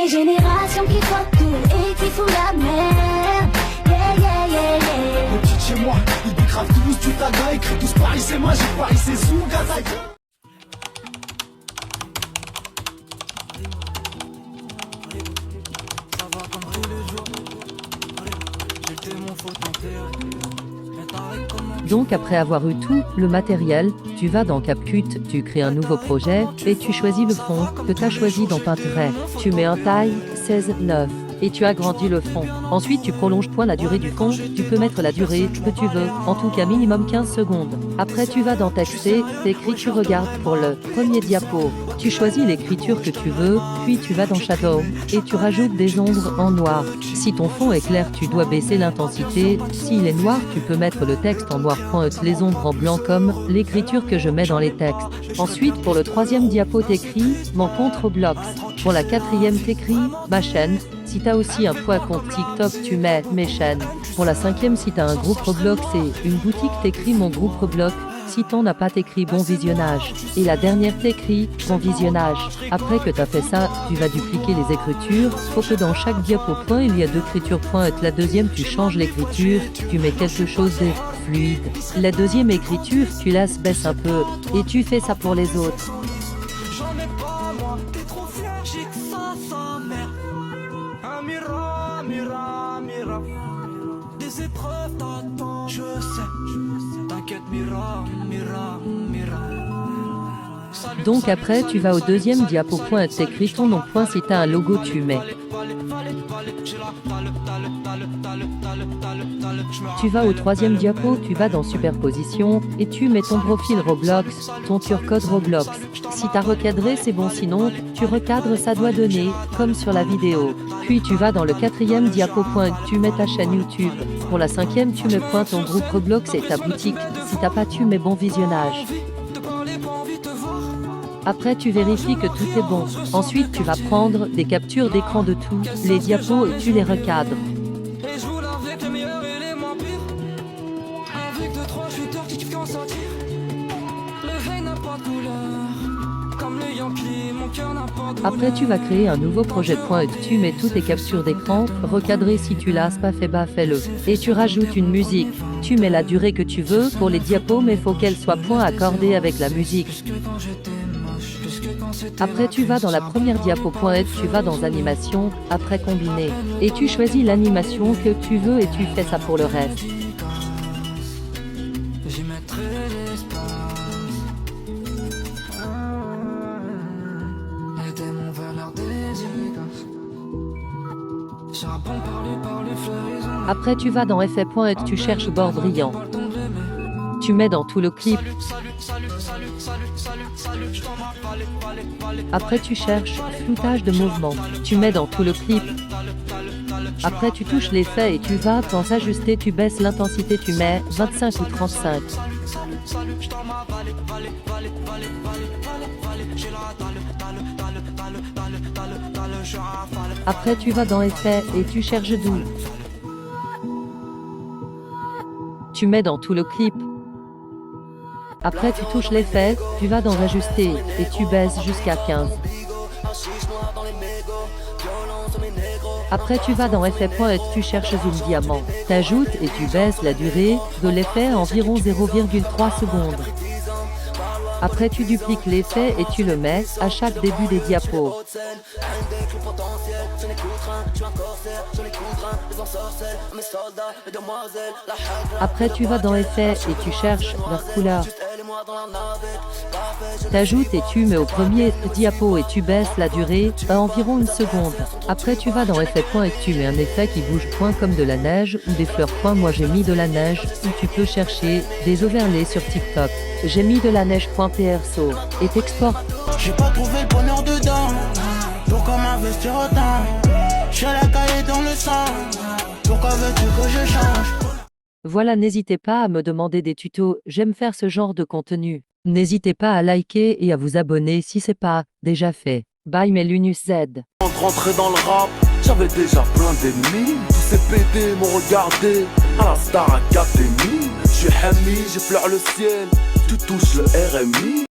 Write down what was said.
les générations qui foutent tout et qui foutent la merde. Yeah, yeah, yeah, yeah. Le titre chez moi, ils décravent tous du taga. Écrit tous Paris c'est magique, Paris c'est Zougazaga. Donc après avoir eu tout le matériel, tu vas dans CapCut, tu crées un nouveau projet et tu choisis le fond que tu as choisi dans Pinterest. Tu mets en taille 16:9 et tu agrandis le fond. Ensuite tu prolonges la durée du fond, tu peux mettre la durée que tu veux, en tout cas minimum 15 secondes. Après tu vas dans texter, t'écris, tu regardes pour le premier diapo. Tu choisis l'écriture que tu veux, puis tu vas dans Shadow et tu rajoutes des ombres en noir. Si ton fond est clair, tu dois baisser l'intensité. S'il est noir, tu peux mettre le texte en noir, les ombres en blanc comme l'écriture que je mets dans les textes. Ensuite, pour le troisième diapo, t'écris mon compte Roblox. Pour la quatrième, t'écris ma chaîne. Si t'as aussi un compte TikTok, tu mets mes chaînes. Pour la cinquième, si t'as un groupe Roblox et une boutique, t'écris mon groupe Roblox. Si t'en as pas, t'écris bon visionnage. Et la dernière, t'écris bon visionnage. Après que t'as fait ça, tu vas dupliquer les écritures. Faut que dans chaque diapo il y a deux écritures. La deuxième, tu changes l'écriture, tu mets quelque chose de fluide. La deuxième écriture, tu la baisses un peu. Et tu fais ça pour les autres. J'en ai pas moi, t'es trop flashy que ça, sa mère. Amira, Mira, Mira. Des épreuves t'attendent, je sais. T'inquiète, Mira, Mira, Mira. Donc après, tu vas au deuxième diapo, t'écris ton nom, si t'as un logo, tu mets. Tu vas au troisième diapo, tu vas dans superposition et tu mets ton profil Roblox, ton code Roblox. Si t'as recadré, c'est bon, sinon, tu recadres, ça doit donner, comme sur la vidéo. Puis tu vas dans le quatrième diapo, tu mets ta chaîne YouTube. Pour la cinquième, tu mets ton groupe Roblox et ta boutique. Si t'as pas, tu mets bon visionnage. Après, tu vérifies que tout est bon. Ensuite, tu vas prendre des captures d'écran de tous les diapos et tu les recadres. Après, tu vas créer un nouveau projet tu mets toutes tes captures d'écran, recadrer. Si tu l'as pas fait, fais-le. Et tu rajoutes une musique. Tu mets la durée que tu veux pour les diapos, mais faut qu'elle soit accordée avec la musique. Après, tu vas dans la première diapo, tu vas dans animation, après combiner. Et tu choisis l'animation que tu veux et tu fais ça pour le reste. Après, tu vas dans effet et tu cherches bord brillant. Tu mets dans tout le clip. Après, tu cherches floutage de mouvement. Tu mets dans tout le clip. Après, tu touches l'effet et tu vas dans ajuster, tu baisses l'intensité, tu mets 25 ou 35. Après, tu vas dans effet et tu cherches doux. Tu mets dans tout le clip. Après, tu touches l'effet, tu vas dans ajuster et tu baisses jusqu'à 15. Après, tu vas dans effet et tu cherches zoom diamant. T'ajoutes et tu baisses la durée de l'effet à environ 0,3 secondes. Après, tu dupliques l'effet et tu le mets à chaque début des diapos. Après, tu vas dans effet et tu cherches leur couleur. T'ajoutes et tu mets au premier diapo et tu baisses la durée à environ 1 seconde. Après, tu vas dans effet et tu mets un effet qui bouge comme de la neige ou des fleurs. Moi, j'ai mis de la neige ou tu peux chercher des overlays sur TikTok. J'ai mis de la neige.prso et t'exportes. J'ai pas trouvé le bonheur dedans. Pourquoi m'investir autant? J'ai la caille dans le sang. Pourquoi veux-tu que je change? Voilà, n'hésitez pas à me demander des tutos, j'aime faire ce genre de contenu. N'hésitez pas à liker et à vous abonner si c'est pas déjà fait. Bye mes Lunus Z. Avant de rentrer dans le rap, j'avais déjà plein d'ennemis. Tous ces PD m'ont regardé à la Star Academy. Je suis Hami, je pleure le ciel, tu touches le RMI.